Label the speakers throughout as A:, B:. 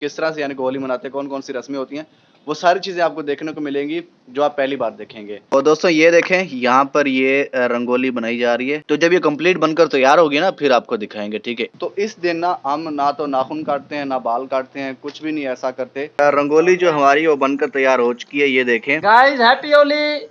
A: किस तरह से यानी कि होली मनाते हैं, कौन कौन सी रस्में होती हैं, वो सारी चीज़ें आपको देखने को मिलेंगी जो आप पहली बार देखेंगे। तो दोस्तों ये देखें, यहाँ पर ये रंगोली बनाई जा रही है। तो जब ये कंप्लीट बनकर तैयार होगी ना, फिर आपको दिखाएंगे, ठीक है। तो इस दिन ना हम ना तो नाखून काटते हैं, ना बाल काटते हैं, कुछ भी नहीं ऐसा करते। रंगोली जो हमारी वो बनकर तैयार हो चुकी है, ये देखें।
B: Guys happy Holi.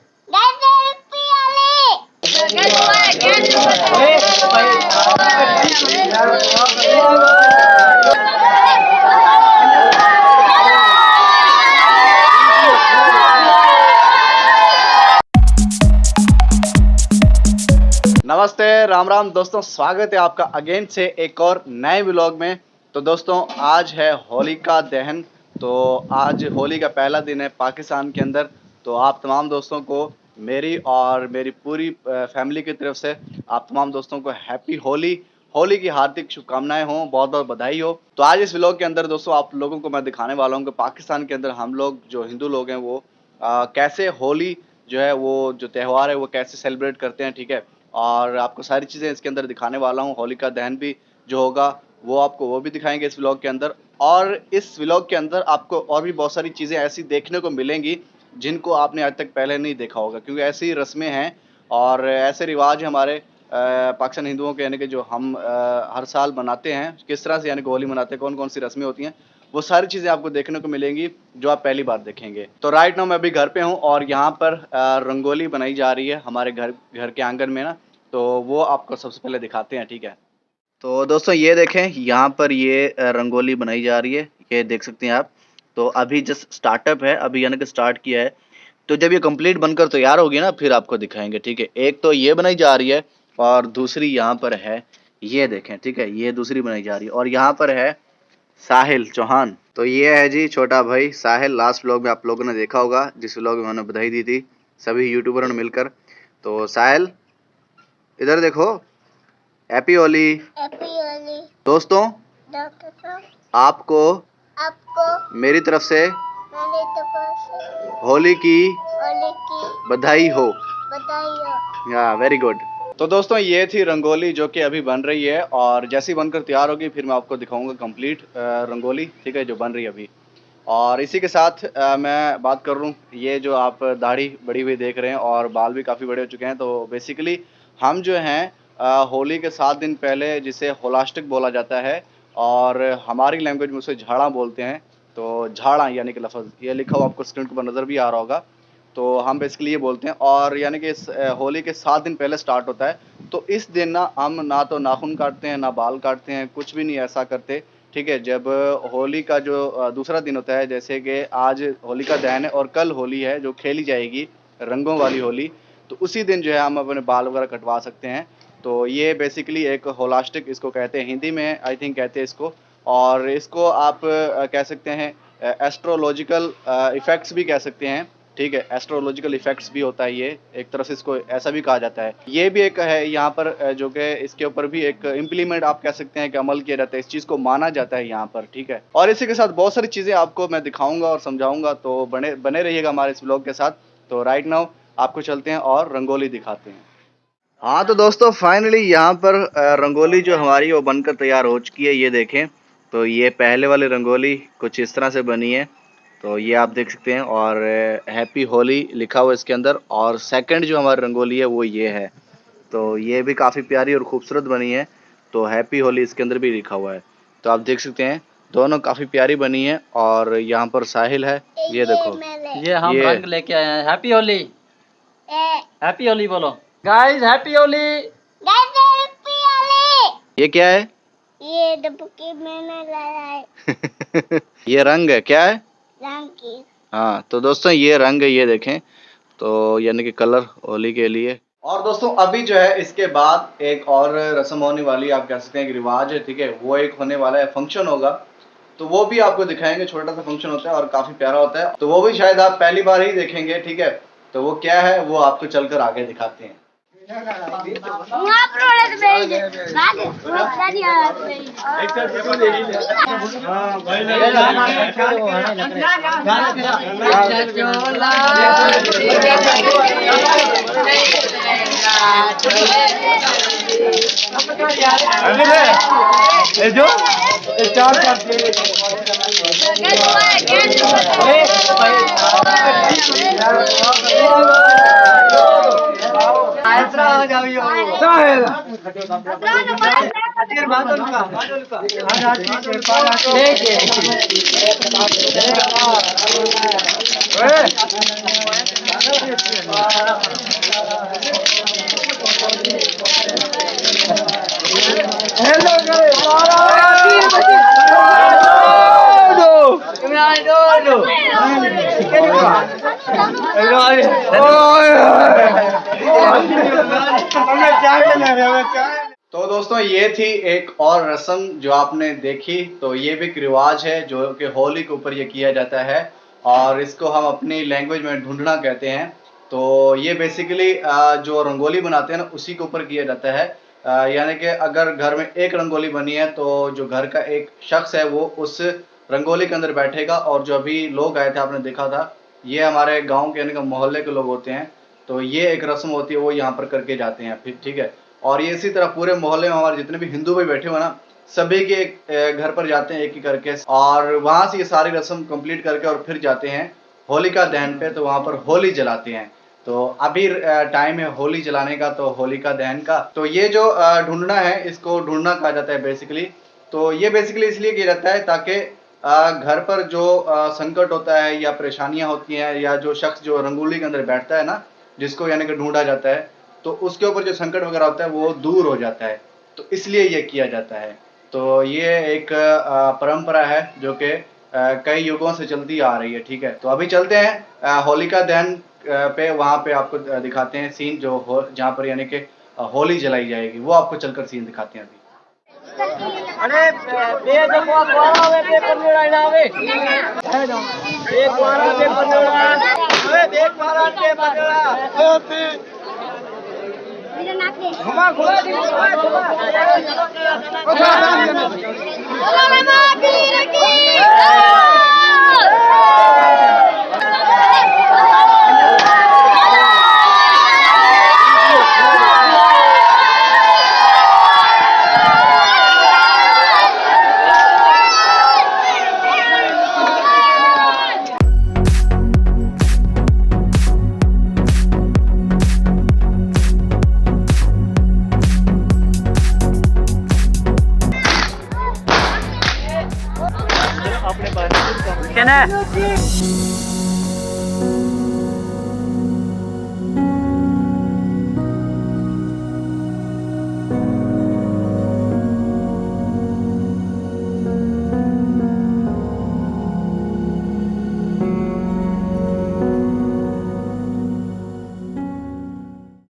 A: नमस्ते, राम राम दोस्तों, स्वागत है आपका अगेन से एक और नए व्लॉग में। तो दोस्तों आज है होली का दहन। तो आज होली का पहला दिन है पाकिस्तान के अंदर। तो आप तमाम दोस्तों को मेरी और मेरी पूरी फैमिली की तरफ से आप तमाम दोस्तों को हैप्पी होली की हार्दिक शुभकामनाएं हों, बहुत बहुत बधाई हो। तो आज इस व्लॉग के अंदर दोस्तों आप लोगों को मैं दिखाने वाला हूँ कि पाकिस्तान के अंदर हम लोग जो हिंदू लोग हैं वो कैसे होली जो है वो जो त्यौहार है वो कैसे सेलिब्रेट करते हैं, ठीक है। और आपको सारी चीज़ें इसके अंदर दिखाने वाला हूँ। होली का दहन भी जो होगा वो भी दिखाएंगे इस व्लॉग के अंदर। और इस व्लॉग के अंदर आपको और भी बहुत सारी चीज़ें ऐसी देखने को मिलेंगी जिनको आपने आज तक पहले नहीं देखा होगा, क्योंकि ऐसी रस्में हैं और ऐसे रिवाज हैं हमारे पाकिस्तान हिंदुओं के, यानी कि जो हम हर साल मनाते हैं, किस तरह से यानी कि होली मनाते हैं, कौन कौन सी रस्में होती हैं, वो सारी चीज़ें आपको देखने को मिलेंगी जो आप पहली बार देखेंगे। तो राइट नाउ मैं अभी घर पे हूँ और यहाँ पर रंगोली बनाई जा रही है हमारे घर के आंगन में ना। तो वो आपको सबसे पहले दिखाते हैं, ठीक है। तो दोस्तों ये देखें, यहाँ पर ये रंगोली बनाई जा रही है, ये देख सकते हैं आप। तो अभी जस्ट स्टार्टअप है, अभी यानी कि स्टार्ट किया है। तो जब ये कंप्लीट बनकर तैयार होगी ना, फिर आपको दिखाएंगे, ठीक है। एक तो ये बनाई जा रही है और दूसरी यहाँ पर है, ये देखें, ठीक है, ये दूसरी बनाई जा रही है। और यहाँ पर है साहिल चौहान। तो ये है जी छोटा भाई साहिल। लास्ट व्लॉग में आप लोगों ने देखा होगा, जिस व्लॉग में उन्होंने बधाई दी थी सभी यूट्यूबरों ने मिलकर। तो साहिल इधर देखो, हैप्पी होली। दोस्तों आपको मेरी तरफ से होली की बधाई हो। या वेरी गुड। तो दोस्तों ये थी रंगोली जो कि अभी बन रही है, और जैसी बनकर तैयार होगी फिर मैं आपको दिखाऊंगा कंप्लीट रंगोली, ठीक है, जो बन रही है अभी। और इसी के साथ मैं बात कर लूँ, ये जो आप दाढ़ी बड़ी हुई देख रहे हैं और बाल भी काफ़ी बड़े हो चुके हैं, तो बेसिकली हम जो हैं होली के 7 दिन पहले जिसे होलाष्टक बोला जाता है, और हमारी लैंग्वेज में उसे झाड़ा बोलते हैं। तो झाड़ा यानी कि लफ्ज़ ये लिखा हुआ आपको स्क्रीन के ऊपर नज़र भी आ रहा होगा। तो हम बेसिकली ये बोलते हैं, और यानी कि इस होली के 7 दिन पहले स्टार्ट होता है। तो इस दिन ना हम ना तो नाखून काटते हैं, ना बाल काटते हैं, कुछ भी नहीं ऐसा करते, ठीक है। जब होली का जो दूसरा दिन होता है, जैसे कि आज होली का दहन है और कल होली है जो खेली जाएगी रंगों वाली होली, तो उसी दिन जो है हम अपने बाल वगैरह कटवा सकते हैं। तो ये बेसिकली एक होलाष्टिक इसको कहते हैं, हिंदी में आई थिंक कहते हैं इसको। और इसको आप कह सकते हैं एस्ट्रोलॉजिकल इफ़ेक्ट्स भी कह सकते हैं, ठीक है। एस्ट्रोलॉजिकल इफेक्ट्स भी होता है ये, एक तरह से इसको ऐसा भी कहा जाता है। ये भी एक है यहाँ पर जो कि इसके ऊपर भी एक इम्प्लीमेंट आप कह सकते हैं कि अमल किया जाता है, इस चीज़ को माना जाता है यहाँ पर, ठीक है। और इसी के साथ बहुत सारी चीज़ें आपको मैं दिखाऊंगा और समझाऊंगा, तो बने रहिएगा हमारे इस ब्लॉग के साथ। तो राइट नाउ आपको चलते हैं और रंगोली दिखाते हैं। हाँ तो दोस्तों फाइनली यहाँ पर रंगोली जो हमारी वो बनकर तैयार हो चुकी है, ये देखें। तो ये पहले वाली रंगोली कुछ इस तरह से बनी है, तो ये आप देख सकते हैं, और हैप्पी होली लिखा हुआ इसके अंदर। और सेकंड जो हमारी रंगोली है वो ये है, तो ये भी काफ़ी प्यारी और खूबसूरत बनी है। तो हैप्पी होली इसके अंदर भी लिखा हुआ है, तो आप देख सकते हैं दोनों काफ़ी प्यारी बनी है। और यहाँ पर साहिल है, ये देखो,
B: ये हम रंग लेके आए हैं। हैप्पी होली, हैप्पी होली बोलो गाइस, हैप्पी होली।
A: ये क्या है?
C: ये डुबकी मैंने लाया है।
A: ये रंग है, क्या है?
C: रंग की।
A: हाँ तो दोस्तों ये रंग है, ये देखें। तो यानी कि कलर होली के लिए। और दोस्तों अभी जो है इसके बाद एक और रस्म होने वाली, आप कह सकते हैं कि रिवाज है, ठीक है। वो एक होने वाला है, फंक्शन होगा, तो वो भी आपको दिखाएंगे। छोटा सा फंक्शन होता है और काफी प्यारा होता है, तो वो भी शायद आप पहली बार ही देखेंगे, ठीक है। तो वो क्या है वो आपको चलकर आगे दिखाते हैं।
B: जो
A: तो दोस्तों ये थी एक और रस्म जो आपने देखी। तो ये भी एक रिवाज है जो कि होली के ऊपर ये किया जाता है और इसको हम अपनी लैंग्वेज में ढूंढना कहते हैं। तो ये बेसिकली जो रंगोली बनाते हैं ना उसी के ऊपर किया जाता है। यानी कि अगर घर में एक रंगोली बनी है तो जो घर का एक शख्स है वो उस रंगोली के अंदर बैठेगा और जो अभी लोग आए थे आपने देखा था ये हमारे गाँव के यानी कि मोहल्ले के लोग होते हैं। तो ये एक रस्म होती है वो यहाँ पर करके जाते हैं फिर, ठीक है। और ये इसी तरह पूरे मोहल्ले में हमारे जितने भी हिंदू भाई बैठे हुए ना सभी के एक घर पर जाते हैं एक ही करके और वहां से ये सारी रस्म कंप्लीट करके और फिर जाते हैं होलिका दहन पे। तो वहां पर होली जलाते हैं। तो अभी टाइम है होली जलाने का, तो होलिका दहन का। तो ये जो ढूंढना है इसको ढूंढना कहा जाता है बेसिकली। तो ये बेसिकली इसलिए किया जाता है ताकि घर पर जो संकट होता है या परेशानियां होती हैं या जो शख्स जो रंगोली के अंदर बैठता है ना जिसको यानी कि ढूंढा जाता है तो उसके ऊपर जो संकट वगैरह होता है वो दूर हो जाता है। तो इसलिए ये किया जाता है। तो ये एक परंपरा है जो कि कई युगों से चलती आ रही है, ठीक है। तो अभी चलते हैं होलिका दहन पे, वहां पे आपको दिखाते हैं सीन जो जहाँ पर यानी कि होली जलाई जाएगी वो आपको चलकर सीन दिखाते हैं अभी।
B: अरे बे देखो द्वारा में पेपर निड़ा ना आवे एक द्वारा पेपर निड़ा अरे देख द्वारा पेपर निड़ा घुमा घुमा दी अपने पास